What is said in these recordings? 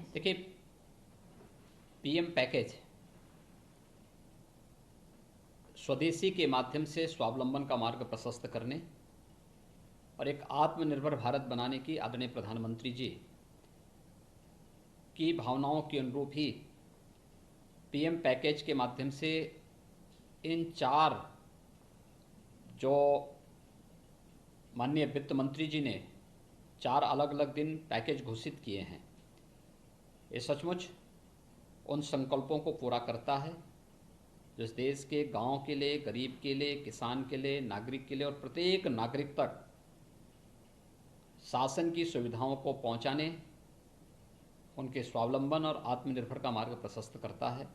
देखिए, PM package स्वदेशी के माध्यम से स्वावलंबन का मार्ग प्रशस्त करने और एक आत्मनिर्भर भारत बनाने की आदरणीय प्रधानमंत्री जी की भावनाओं के अनुरूप ही पीएम पैकेज के माध्यम से इन 4 जो माननीय वित्त मंत्री जी ने 4 अलग अलग दिन पैकेज घोषित किए हैं, ये सचमुच उन संकल्पों को पूरा करता है जो इस देश के गांव के लिए, गरीब के लिए, किसान के लिए, नागरिक के लिए और प्रत्येक नागरिक तक शासन की सुविधाओं को पहुंचाने, उनके स्वावलंबन और आत्मनिर्भर का मार्ग प्रशस्त करता है।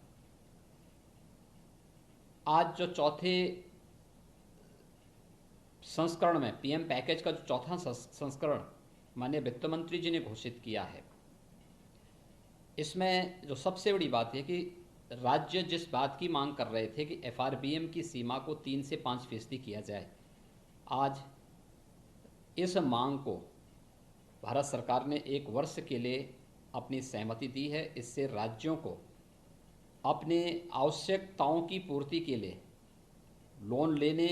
आज जो चौथे संस्करण में पीएम पैकेज का जो चौथा संस्करण माननीय वित्त मंत्री जी ने घोषित किया है, इसमें जो सबसे बड़ी बात है कि राज्य जिस बात की मांग कर रहे थे कि एफआरबीएम की सीमा को 3 से 5% किया जाए, आज इस मांग को भारत सरकार ने 1 वर्ष के लिए अपनी सहमति दी है। इससे राज्यों को अपने आवश्यकताओं की पूर्ति के लिए लोन लेने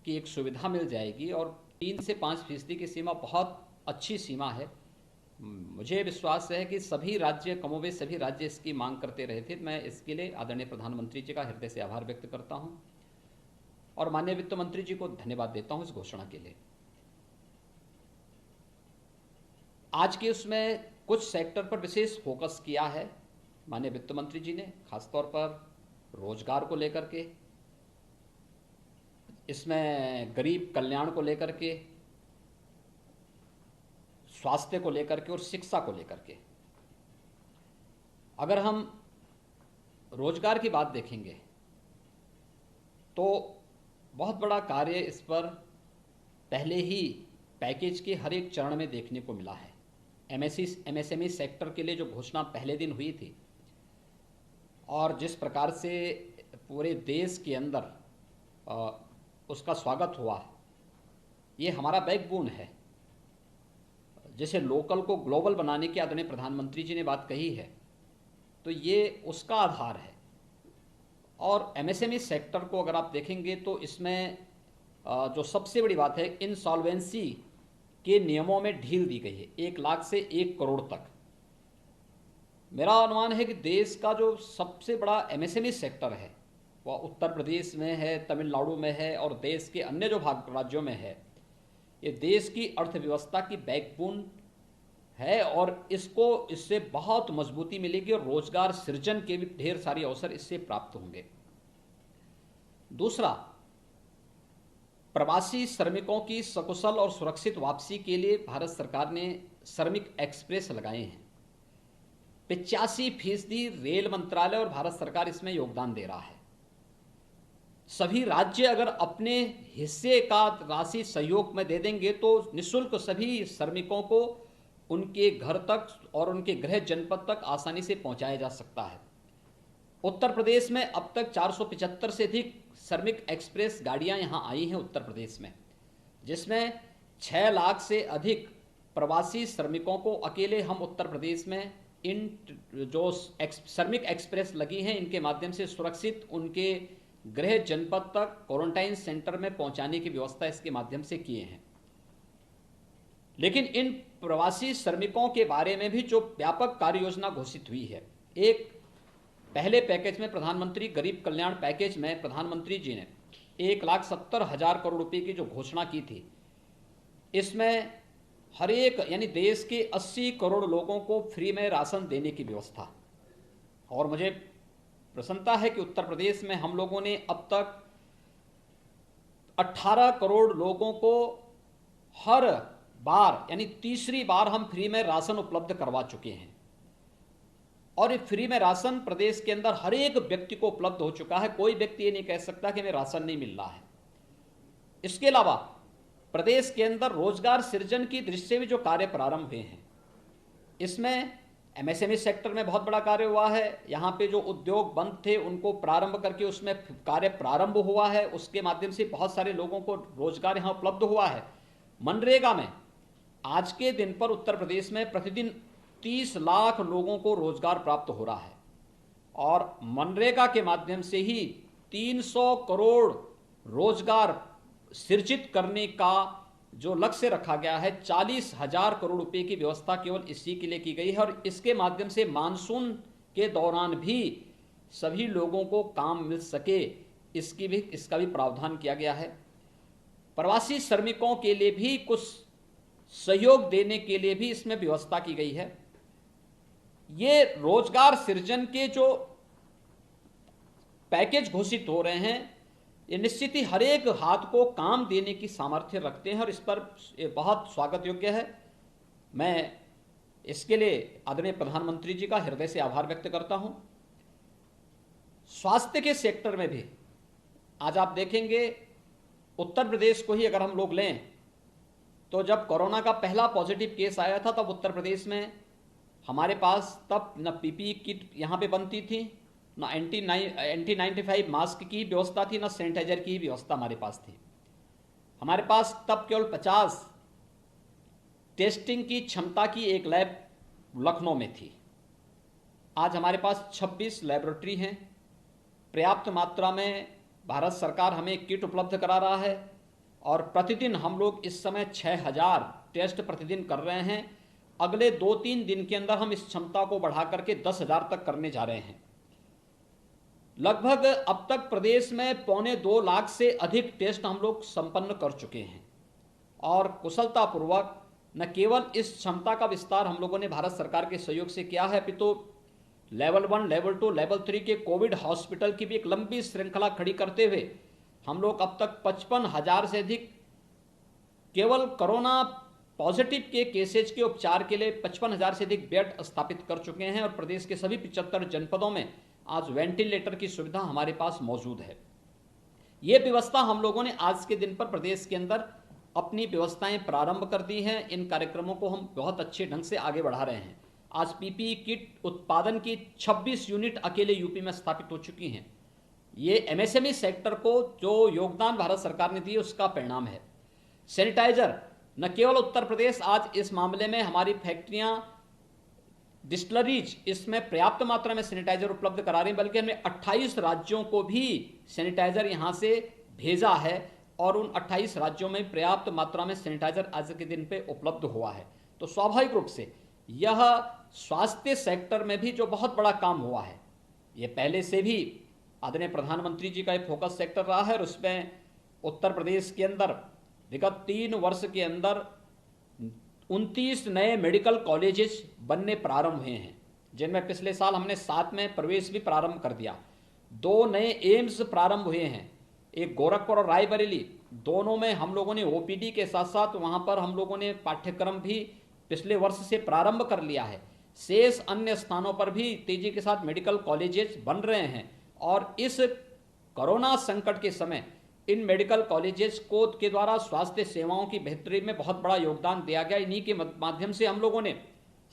की एक सुविधा मिल जाएगी और 3 से 5% की सीमा बहुत अच्छी सीमा है। मुझे विश्वास है कि सभी राज्य, कमोबेश सभी राज्य इसकी मांग करते रहे थे। मैं इसके लिए आदरणीय प्रधानमंत्री जी का हृदय से आभार व्यक्त करता हूं और माननीय वित्त मंत्री जी को धन्यवाद देता हूं इस घोषणा के लिए। आज के उसमें कुछ सेक्टर पर विशेष फोकस किया है माननीय वित्त मंत्री जी ने, खासतौर पर रोजगार को लेकर के, इसमें गरीब कल्याण को लेकर के, स्वास्थ्य को लेकर के और शिक्षा को लेकर के। अगर हम रोजगार की बात देखेंगे तो बहुत बड़ा कार्य इस पर पहले ही पैकेज के हर एक चरण में देखने को मिला है। एमएसएमई सेक्टर के लिए जो घोषणा पहले दिन हुई थी और जिस प्रकार से पूरे देश के अंदर उसका स्वागत हुआ, ये हमारा बैकबोन है। जैसे लोकल को ग्लोबल बनाने की आदरणीय प्रधानमंत्री जी ने बात कही है, तो ये उसका आधार है। और एमएसएमई सेक्टर को अगर आप देखेंगे तो इसमें जो सबसे बड़ी बात है, इंसॉल्वेंसी के नियमों में ढील दी गई है 1 लाख से 1 करोड़ तक। मेरा अनुमान है कि देश का जो सबसे बड़ा एमएसएमई सेक्टर है वह उत्तर प्रदेश में है, तमिलनाडु में है और देश के अन्य जो राज्यों में है। ये देश की अर्थव्यवस्था की बैकबोन है और इससे बहुत मजबूती मिलेगी और रोजगार सृजन के भी ढेर सारे अवसर इससे प्राप्त होंगे। दूसरा, प्रवासी श्रमिकों की सकुशल और सुरक्षित वापसी के लिए भारत सरकार ने श्रमिक एक्सप्रेस लगाए हैं। 85% रेल मंत्रालय और भारत सरकार इसमें योगदान दे रहा है। सभी राज्य अगर अपने हिस्से का राशि सहयोग में दे देंगे तो निःशुल्क सभी श्रमिकों को उनके घर तक और उनके गृह जनपद तक आसानी से पहुंचाया जा सकता है। उत्तर प्रदेश में अब तक 475 से अधिक श्रमिक एक्सप्रेस गाड़ियां यहां आई हैं उत्तर प्रदेश में, जिसमें 6 लाख से अधिक प्रवासी श्रमिकों को अकेले हम उत्तर प्रदेश में इन जो श्रमिक एक्सप्रेस लगी हैं इनके माध्यम से सुरक्षित उनके गृह जनपद तक क्वारंटाइन सेंटर में पहुंचाने की व्यवस्था इसके माध्यम से किए हैं। लेकिन इन प्रवासी श्रमिकों के बारे में भी जो व्यापक कार्य योजना घोषित हुई है, एक पहले पैकेज में प्रधानमंत्री गरीब कल्याण पैकेज में प्रधानमंत्री जी ने 1,70,000 करोड़ रुपए की जो घोषणा की थी, इसमें हर एक यानी देश के 80 करोड़ लोगों को फ्री में राशन देने की व्यवस्था। और मुझे प्रसन्नता है कि उत्तर प्रदेश में हम लोगों ने अब तक 18 करोड़ लोगों को हर बार यानी तीसरी बार हम फ्री में राशन उपलब्ध करवा चुके हैं। और ये फ्री में राशन प्रदेश के अंदर हर एक व्यक्ति को उपलब्ध हो चुका है। कोई व्यक्ति ये नहीं कह सकता कि हमें राशन नहीं मिल रहा है। इसके अलावा प्रदेश के अंदर रोजगार सृजन की दृष्टि से भी जो कार्य प्रारंभ हुए हैं, इसमें एमएसएमई सेक्टर में बहुत बड़ा कार्य हुआ है। यहाँ पे जो उद्योग बंद थे उनको प्रारंभ करके उसमें कार्य प्रारंभ हुआ है, उसके माध्यम से बहुत सारे लोगों को रोजगार यहाँ उपलब्ध हुआ है। मनरेगा में आज के दिन पर उत्तर प्रदेश में प्रतिदिन 30 लाख लोगों को रोजगार प्राप्त हो रहा है और मनरेगा के माध्यम से ही 300 करोड़ रोजगार सृजित करने का जो लक्ष्य रखा गया है, 40,000 करोड़ रुपए की व्यवस्था केवल इसी के लिए की गई है और इसके माध्यम से मानसून के दौरान भी सभी लोगों को काम मिल सके, इसका भी प्रावधान किया गया है। प्रवासी श्रमिकों के लिए भी कुछ सहयोग देने के लिए भी इसमें व्यवस्था की गई है। ये रोजगार सृजन के जो पैकेज घोषित हो रहे हैं, ये निश्चित ही हर एक हाथ को काम देने की सामर्थ्य रखते हैं और इस पर बहुत स्वागत योग्य है। मैं इसके लिए आदरणीय प्रधानमंत्री जी का हृदय से आभार व्यक्त करता हूं। स्वास्थ्य के सेक्टर में भी आज आप देखेंगे, उत्तर प्रदेश को ही अगर हम लोग लें तो जब कोरोना का पहला पॉजिटिव केस आया था तब उत्तर प्रदेश में हमारे पास तब न पीपीई किट यहाँ पे बनती थी, ना NT95 मास्क की व्यवस्था थी, ना सैनिटाइजर की व्यवस्था हमारे पास थी। हमारे पास तब केवल 50 टेस्टिंग की क्षमता की एक लैब लखनऊ में थी। आज हमारे पास 26 लैबोरेटरी हैं। पर्याप्त मात्रा में भारत सरकार हमें किट उपलब्ध करा रहा है और प्रतिदिन हम लोग इस समय 6000 टेस्ट प्रतिदिन कर रहे हैं। अगले 2-3 दिन के अंदर हम इस क्षमता को बढ़ा करके 10,000 तक करने जा रहे हैं। लगभग अब तक प्रदेश में 2.25 लाख से अधिक टेस्ट हम लोग संपन्न कर चुके हैं और कुशलतापूर्वक न केवल इस क्षमता का विस्तार हम लोगों ने भारत सरकार के सहयोग से किया है, अपितु लेवल 1, लेवल 2, लेवल 3 के कोविड हॉस्पिटल की भी एक लंबी श्रृंखला खड़ी करते हुए हम लोग अब तक 55,000 से अधिक केवल कोरोना पॉजिटिव के केसेज के उपचार के लिए 55,000 से अधिक बेड स्थापित कर चुके हैं और प्रदेश के सभी 75 जनपदों में आज वेंटिलेटर की सुविधा हमारे पास मौजूद है। ये व्यवस्था हम लोगों ने आज के दिन पर प्रदेश के अंदर अपनी व्यवस्थाएं प्रारंभ कर दी हैं। इन कार्यक्रमों को हम बहुत अच्छे ढंग से आगे बढ़ा रहे हैं। आज पीपीई किट उत्पादन की 26 यूनिट अकेले यूपी में स्थापित हो चुकी हैं। ये एमएसएमई सेक्टर को जो योगदान भारत सरकार ने दिया उसका परिणाम है। सैनिटाइजर न केवल उत्तर प्रदेश, आज इस मामले में हमारी फैक्ट्रियां, डिस्टिलरीज इसमें पर्याप्त मात्रा में सैनिटाइजर उपलब्ध करा रही हैं, बल्कि हमने 28 राज्यों को भी सैनिटाइजर यहां से भेजा है और उन 28 राज्यों में पर्याप्त मात्रा में सैनिटाइजर आज के दिन पे उपलब्ध हुआ है। तो स्वाभाविक रूप से यह स्वास्थ्य सेक्टर में भी जो बहुत बड़ा काम हुआ है, ये पहले से भी आदरणीय प्रधानमंत्री जी का एक फोकस सेक्टर रहा है और उसमें उत्तर प्रदेश के अंदर विगत 3 वर्ष के अंदर 29 नए मेडिकल कॉलेजेस बनने प्रारंभ हुए हैं, जिनमें पिछले साल हमने 7 में प्रवेश भी प्रारंभ कर दिया। 2 नए एम्स प्रारंभ हुए हैं, एक गोरखपुर और रायबरेली, दोनों में हम लोगों ने ओपीडी के साथ साथ वहां पर हम लोगों ने पाठ्यक्रम भी पिछले वर्ष से प्रारंभ कर लिया है। शेष अन्य स्थानों पर भी तेजी के साथ मेडिकल कॉलेजेस बन रहे हैं और इस कोरोना संकट के समय इन मेडिकल कॉलेजेस को के द्वारा स्वास्थ्य सेवाओं की बेहतरी में बहुत बड़ा योगदान दिया गया। इन्हीं के माध्यम से हम लोगों ने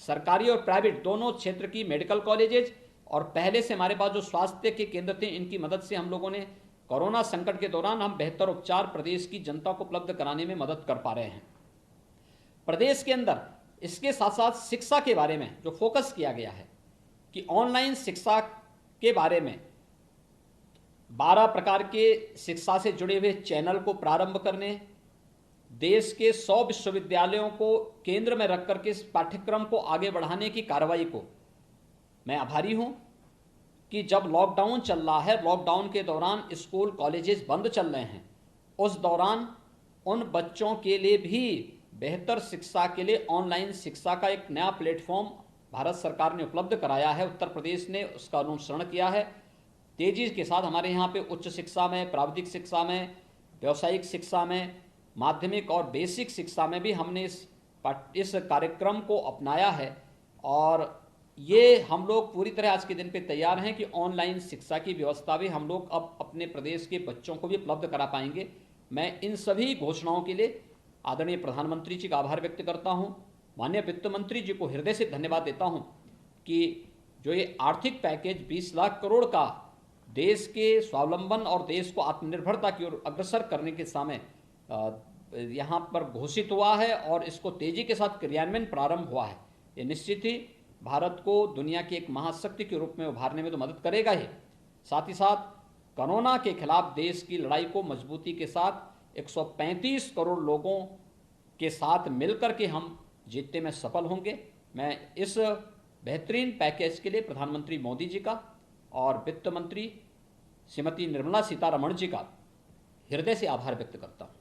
सरकारी और प्राइवेट दोनों क्षेत्र की मेडिकल कॉलेजेस और पहले से हमारे पास जो स्वास्थ्य के केंद्र थे, इनकी मदद से हम लोगों ने कोरोना संकट के दौरान हम बेहतर उपचार प्रदेश की जनता को उपलब्ध कराने में मदद कर पा रहे हैं। प्रदेश के अंदर इसके साथ साथ शिक्षा के बारे में जो फोकस किया गया है कि ऑनलाइन शिक्षा के बारे में 12 प्रकार के शिक्षा से जुड़े हुए चैनल को प्रारंभ करने, देश के 100 विश्वविद्यालयों को केंद्र में रख करके इस पाठ्यक्रम को आगे बढ़ाने की कार्रवाई को मैं आभारी हूं कि जब लॉकडाउन चल रहा है, लॉकडाउन के दौरान स्कूल कॉलेजेस बंद चल रहे हैं, उस दौरान उन बच्चों के लिए भी बेहतर शिक्षा के लिए ऑनलाइन शिक्षा का एक नया प्लेटफॉर्म भारत सरकार ने उपलब्ध कराया है। उत्तर प्रदेश ने उसका अनुसरण किया है। तेजी के साथ हमारे यहाँ पे उच्च शिक्षा में, प्राविधिक शिक्षा में, व्यावसायिक शिक्षा में, माध्यमिक और बेसिक शिक्षा में भी हमने इस कार्यक्रम को अपनाया है और ये हम लोग पूरी तरह आज के दिन पे तैयार हैं कि ऑनलाइन शिक्षा की व्यवस्था भी हम लोग अब अपने प्रदेश के बच्चों को भी उपलब्ध करा पाएंगे। मैं इन सभी घोषणाओं के लिए आदरणीय प्रधानमंत्री जी का आभार व्यक्त करता हूं, माननीय वित्त मंत्री जी को हृदय से धन्यवाद देता हूं कि जो ये आर्थिक पैकेज 20 लाख करोड़ का देश के स्वावलंबन और देश को आत्मनिर्भरता की ओर अग्रसर करने के समय यहाँ पर घोषित हुआ है और इसको तेजी के साथ क्रियान्वयन प्रारंभ हुआ है। ये निश्चित ही भारत को दुनिया की एक महाशक्ति के रूप में उभारने में तो मदद करेगा ही, साथ ही साथ कोरोना के खिलाफ देश की लड़ाई को मजबूती के साथ 135 करोड़ लोगों के साथ मिलकर के हम जीतने में सफल होंगे। मैं इस बेहतरीन पैकेज के लिए प्रधानमंत्री मोदी जी का और वित्त मंत्री श्रीमती निर्मला सीतारमण जी का हृदय से आभार व्यक्त करता हूं।